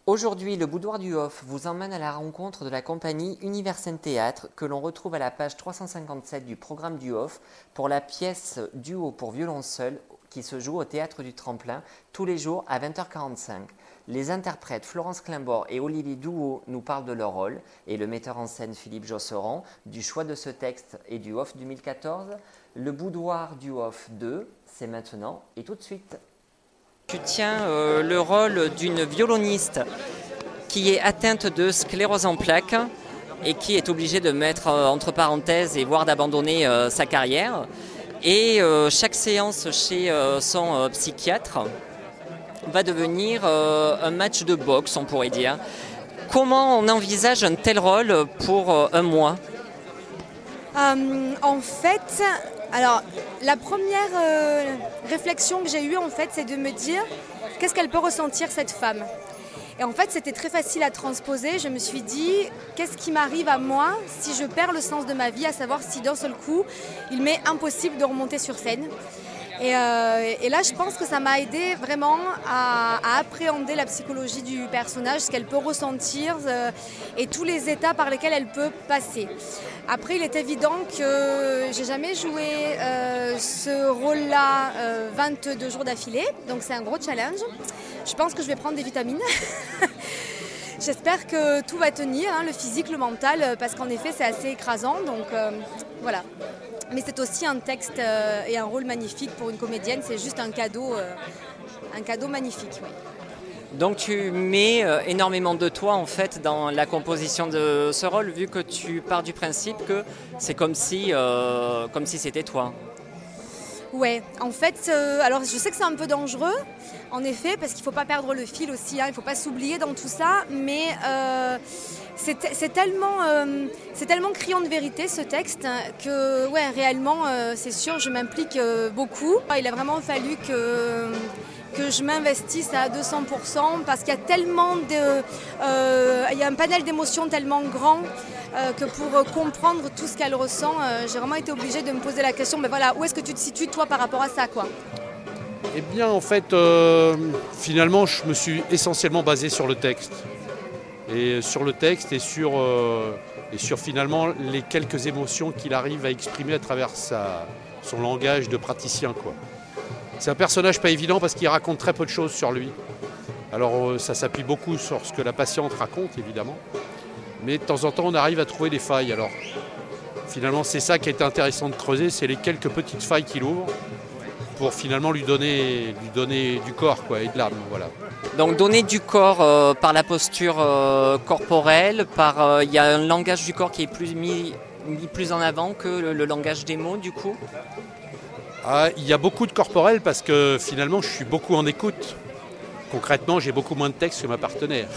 Aujourd'hui, le Boudoir du Off vous emmène à la rencontre de la compagnie Universen Théâtre que l'on retrouve à la page 357 du programme du Off pour la pièce Duo pour violon seul qui se joue au Théâtre du Tremplin tous les jours à 20h45. Les interprètes Florence Climbord et Olivier Douault nous parlent de leur rôle et le metteur en scène Philippe Josserand du choix de ce texte et du Off 2014. Le Boudoir du Off 2, c'est maintenant et tout de suite. Tu tiens le rôle d'une violoniste qui est atteinte de sclérose en plaques et qui est obligée de mettre entre parenthèses et voire d'abandonner sa carrière. Et chaque séance chez son psychiatre va devenir un match de boxe, on pourrait dire. Comment on envisage un tel rôle pour un mois ? En fait, alors la première réflexion que j'ai eue en fait, c'est de me dire qu'est-ce qu'elle peut ressentir cette femme. Et en fait, c'était très facile à transposer. Je me suis dit qu'est-ce qui m'arrive à moi si je perds le sens de ma vie, à savoir si d'un seul coup, il m'est impossible de remonter sur scène. Et là, je pense que ça m'a aidé vraiment à appréhender la psychologie du personnage, ce qu'elle peut ressentir et tous les états par lesquels elle peut passer. Après, il est évident que j'ai jamais joué ce rôle-là 22 jours d'affilée, donc c'est un gros challenge. Je pense que je vais prendre des vitamines. J'espère que tout va tenir, le physique, le mental, parce qu'en effet, c'est assez écrasant, donc voilà. Mais c'est aussi un texte et un rôle magnifique pour une comédienne, c'est juste un cadeau magnifique. Oui. Donc tu mets énormément de toi en fait dans la composition de ce rôle, vu que tu pars du principe que c'est comme si c'était toi. Ouais, en fait, alors je sais que c'est un peu dangereux, en effet, parce qu'il ne faut pas perdre le fil aussi, il ne faut pas s'oublier dans tout ça, mais c'est tellement criant de vérité ce texte que ouais, réellement, c'est sûr, je m'implique beaucoup. Il a vraiment fallu que je m'investisse à 200% parce qu'il y a tellement il y a un panel d'émotions tellement grand que pour comprendre tout ce qu'elle ressent, j'ai vraiment été obligée de me poser la question, mais voilà, où est-ce que tu te situes toi par rapport à ça, quoi ? Eh bien, en fait, finalement, je me suis essentiellement basé sur le texte. Et sur le texte et sur finalement les quelques émotions qu'il arrive à exprimer à travers son langage de praticien, quoi. C'est un personnage pas évident parce qu'il raconte très peu de choses sur lui. Alors ça s'appuie beaucoup sur ce que la patiente raconte, évidemment. Mais de temps en temps, on arrive à trouver des failles. Alors finalement, c'est ça qui est intéressant de creuser, c'est les quelques petites failles qu'il ouvre pour finalement lui donner du corps, quoi, et de l'âme. Voilà. Donc donner du corps par la posture corporelle, il y a un langage du corps qui est mis plus en avant que le langage des mots, du coup. Il y a beaucoup de corporel parce que finalement je suis beaucoup en écoute. Concrètement, j'ai beaucoup moins de texte que ma partenaire.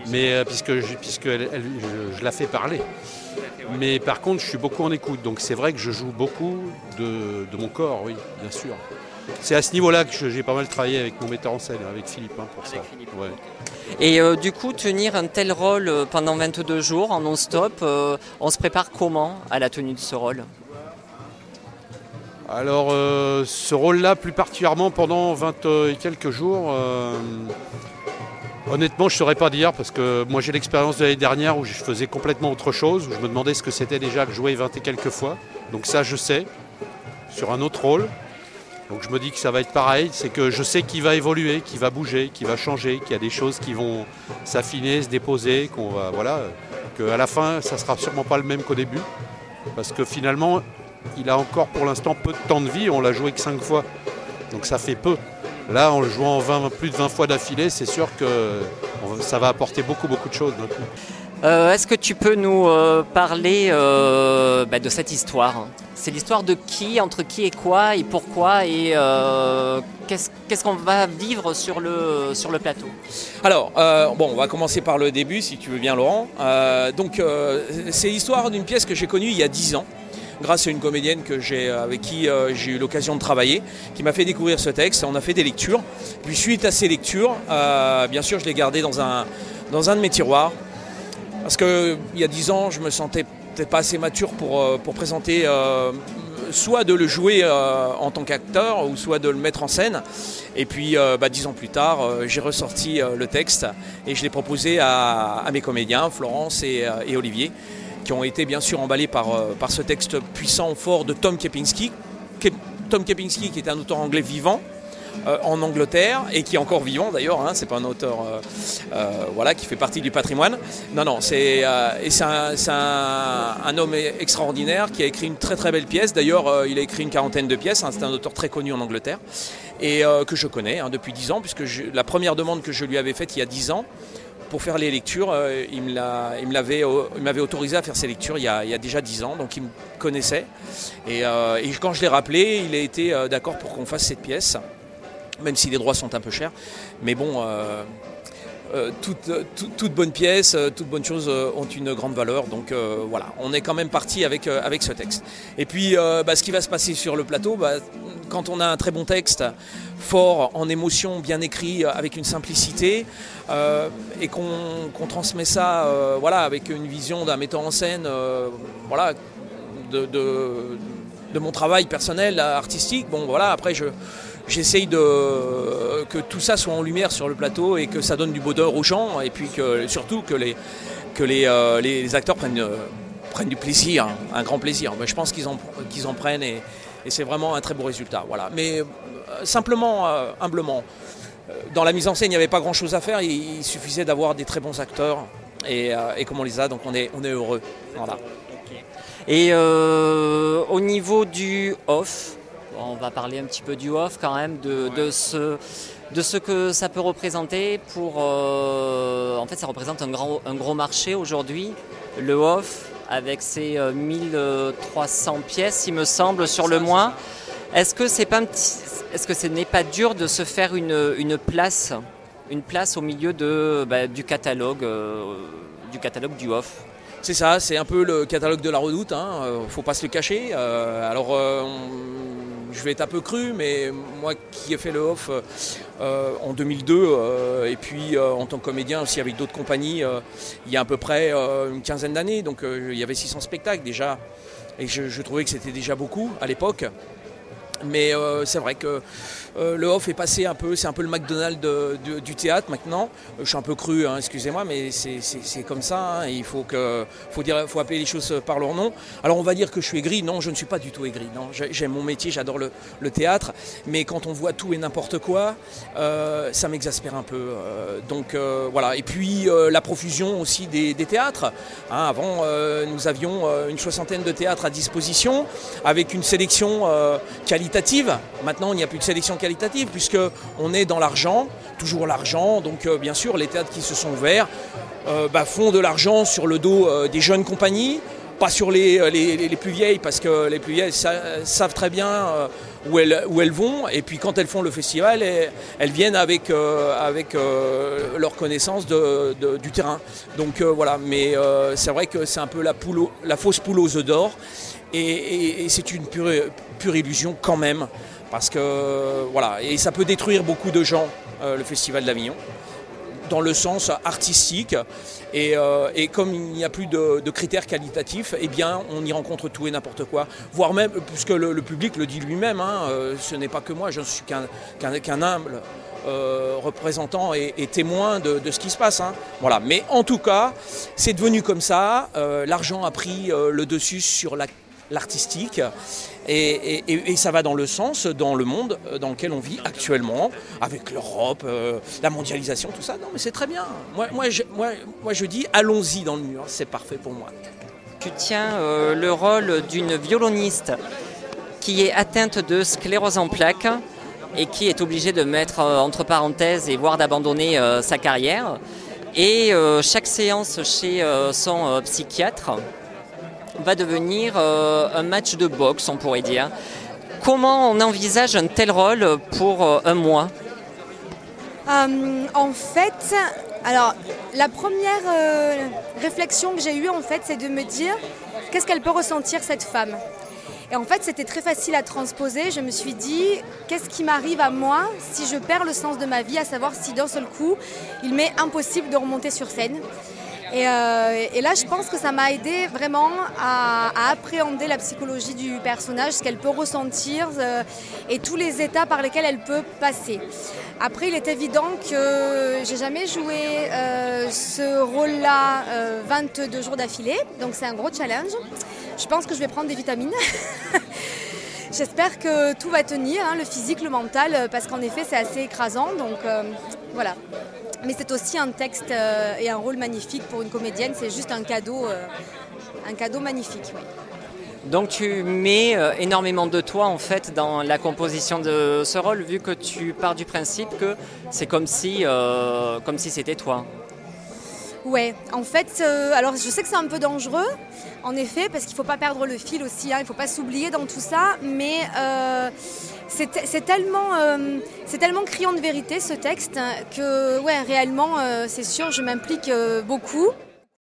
Mais puisque je la fais parler. Mais par contre, je suis beaucoup en écoute. Donc c'est vrai que je joue beaucoup de mon corps, oui, bien sûr. C'est à ce niveau-là que j'ai pas mal travaillé avec mon metteur en scène, avec Philippe, pour ça. Ouais. Et du coup, tenir un tel rôle pendant 22 jours en non-stop, on se prépare comment à la tenue de ce rôle ? Alors, ce rôle-là, plus particulièrement pendant 20 et quelques jours, honnêtement, je ne saurais pas dire, parce que moi j'ai l'expérience de l'année dernière où je faisais complètement autre chose, où je me demandais ce que c'était déjà que jouer 20 et quelques fois. Donc ça, je sais, sur un autre rôle. Donc je me dis que ça va être pareil, c'est que je sais qu'il va évoluer, qu'il va bouger, qu'il va changer, qu'il y a des choses qui vont s'affiner, se déposer, qu'à la fin, ça ne sera sûrement pas le même qu'au début, parce que finalement, il a encore pour l'instant peu de temps de vie, on l'a joué que 5 fois, donc ça fait peu. Là, en le jouant plus de 20 fois d'affilée, c'est sûr que ça va apporter beaucoup de choses d'un coup. Est-ce que tu peux nous parler de cette histoire ? C'est l'histoire de qui, entre qui et quoi, et pourquoi, et qu'est-ce qu'on va vivre sur le plateau ? Alors, on va commencer par le début, si tu veux bien, Laurent. C'est l'histoire d'une pièce que j'ai connue il y a 10 ans. Grâce à une comédienne avec qui j'ai eu l'occasion de travailler, qui m'a fait découvrir ce texte. On a fait des lectures. Puis suite à ces lectures, bien sûr, je l'ai gardé dans un de mes tiroirs. Parce qu'il y a 10 ans, je me sentais peut-être pas assez mature pour présenter soit de le jouer en tant qu'acteur ou soit de le mettre en scène. Et puis 10 ans plus tard, j'ai ressorti le texte et je l'ai proposé à mes comédiens, Florence et Olivier, qui ont été bien sûr emballés par ce texte puissant, fort de Tom Kempinski. Tom Kempinski qui est un auteur anglais vivant en Angleterre et qui est encore vivant d'ailleurs, hein, c'est pas un auteur qui fait partie du patrimoine. Non, c'est un homme extraordinaire qui a écrit une très très belle pièce. D'ailleurs, il a écrit une 40aine de pièces, hein, c'est un auteur très connu en Angleterre et que je connais depuis 10 ans, puisque la première demande que je lui avais faite il y a 10 ans, pour faire les lectures, il m'avait autorisé à faire ces lectures il y a déjà 10 ans, donc il me connaissait. Et quand je l'ai rappelé, il a été d'accord pour qu'on fasse cette pièce, même si les droits sont un peu chers. Mais bon, toute bonne pièce, toute bonne chose ont une grande valeur. Donc voilà, on est quand même parti avec ce texte. Et puis ce qui va se passer sur le plateau, quand on a un très bon texte, fort, en émotion, bien écrit, avec une simplicité, et qu'on transmet ça avec une vision d'un metteur en scène de mon travail personnel, artistique. Après j'essaye que tout ça soit en lumière sur le plateau et que ça donne du bonheur aux gens, et puis surtout que les acteurs prennent du plaisir, un grand plaisir. Mais je pense qu'ils en prennent et c'est vraiment un très beau résultat. Voilà. Mais simplement, humblement, dans la mise en scène, il n'y avait pas grand-chose à faire. Il suffisait d'avoir des très bons acteurs et comme on les a, donc on est heureux. Voilà. Et au niveau du off, on va parler un petit peu du off quand même, de ce que ça peut représenter pour... en fait, ça représente un gros marché aujourd'hui, le off, avec ses 1300 pièces, il me semble, sur le mois. Est-ce que ce n'est pas dur de se faire une place au milieu du catalogue du off? C'est ça, c'est un peu le catalogue de la Redoute, hein, faut pas se le cacher. Je vais être un peu cru, mais moi qui ai fait le off en 2002, et puis en tant que comédien aussi avec d'autres compagnies, il y a à peu près une quinzaine d'années, donc il y avait 600 spectacles déjà, et je trouvais que c'était déjà beaucoup à l'époque. Mais c'est vrai que le off est passé un peu, c'est un peu le McDonald's du théâtre maintenant. Je suis un peu cru, hein, excusez-moi, mais c'est comme ça. Hein, il faut appeler les choses par leur nom. Alors on va dire que je suis aigri. Non, je ne suis pas du tout aigri. Non, j'aime mon métier, j'adore le théâtre. Mais quand on voit tout et n'importe quoi, ça m'exaspère un peu. Voilà. Et puis la profusion aussi des théâtres. Hein, avant, nous avions une 60aine de théâtres à disposition avec une sélection qualitative. Maintenant, il n'y a plus de sélection qualitative puisqu'on est dans l'argent, toujours l'argent. Donc bien sûr, les théâtres qui se sont ouverts font de l'argent sur le dos des jeunes compagnies, pas sur les plus vieilles, parce que les plus vieilles savent très bien où elles vont. Et puis quand elles font le festival, elles viennent avec leur connaissance du terrain. Donc voilà, mais c'est vrai que c'est un peu la fausse poule aux œufs d'or. Et c'est une pure illusion quand même, parce que voilà, et ça peut détruire beaucoup de gens, le Festival d'Avignon, dans le sens artistique, et comme il n'y a plus de critères qualitatifs, eh bien on y rencontre tout et n'importe quoi, voire même, puisque le public le dit lui-même, hein, ce n'est pas que moi, je ne suis qu'un humble représentant et témoin de ce qui se passe. Hein. Voilà. Mais en tout cas, c'est devenu comme ça, l'argent a pris le dessus sur l'artistique, et ça va dans le sens, dans le monde dans lequel on vit actuellement, avec l'Europe, la mondialisation, tout ça. Non, mais c'est très bien. Moi, je dis, allons-y dans le mur, c'est parfait pour moi. Tu tiens le rôle d'une violoniste qui est atteinte de sclérose en plaques et qui est obligée de mettre entre parenthèses et voire d'abandonner sa carrière. Et chaque séance chez son psychiatre va devenir un match de boxe, on pourrait dire. Comment on envisage un tel rôle pour un mois ? En fait, alors la première réflexion que j'ai eue, en fait, c'est de me dire qu'est-ce qu'elle peut ressentir cette femme. Et en fait, c'était très facile à transposer. Je me suis dit, qu'est-ce qui m'arrive à moi si je perds le sens de ma vie, à savoir si d'un seul coup, il m'est impossible de remonter sur scène. Et là, je pense que ça m'a aidé vraiment à appréhender la psychologie du personnage, ce qu'elle peut ressentir et tous les états par lesquels elle peut passer. Après, il est évident que j'ai jamais joué ce rôle-là 22 jours d'affilée, donc c'est un gros challenge. Je pense que je vais prendre des vitamines. J'espère que tout va tenir, le physique, le mental, parce qu'en effet, c'est assez écrasant. Donc voilà. Mais c'est aussi un texte et un rôle magnifique pour une comédienne. C'est juste un cadeau magnifique. Oui. Donc tu mets énormément de toi en fait dans la composition de ce rôle, vu que tu pars du principe que c'est comme si c'était toi. Ouais, en fait, alors je sais que c'est un peu dangereux, en effet, parce qu'il ne faut pas perdre le fil aussi, il ne faut pas s'oublier dans tout ça, mais c'est tellement criant de vérité ce texte que, ouais, réellement, c'est sûr, je m'implique beaucoup.